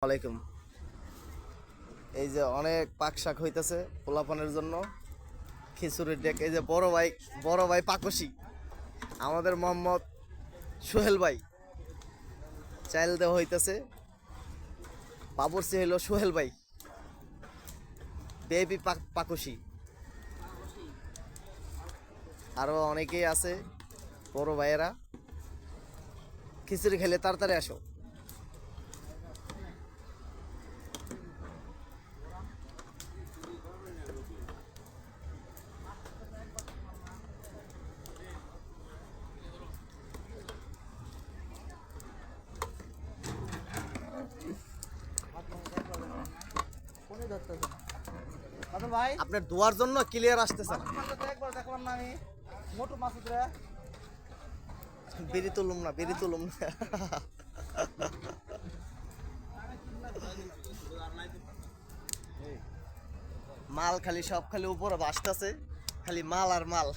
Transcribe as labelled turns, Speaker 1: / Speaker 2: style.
Speaker 1: আলাইকুম। এই যে অনেক পাক শাক হইতেছে পোলাপানের জন্য খিচুড়ির ডেক। এই যে বড় ভাই পাকসি আমাদের মোহাম্মদ সোহেল ভাই চাইল দেওয়া হইতেছে। বাবুরচি হইল সোহেল ভাই বেবি পাকসি। আরো অনেকেই আছে বড় ভাইয়েরা। খিচুড়ি খেলে তাড়াতাড়ি আসো।
Speaker 2: ভাই
Speaker 1: আপনার দোয়ার জন্য ক্লিয়ার আসতেছে না।
Speaker 2: একবার দেখলাম না আমি মোটু মাছ
Speaker 1: বিড়ি তুলুম না। মাল খালি সব খালি উপরে ভাসতেছে, খালি মাল আর মাল।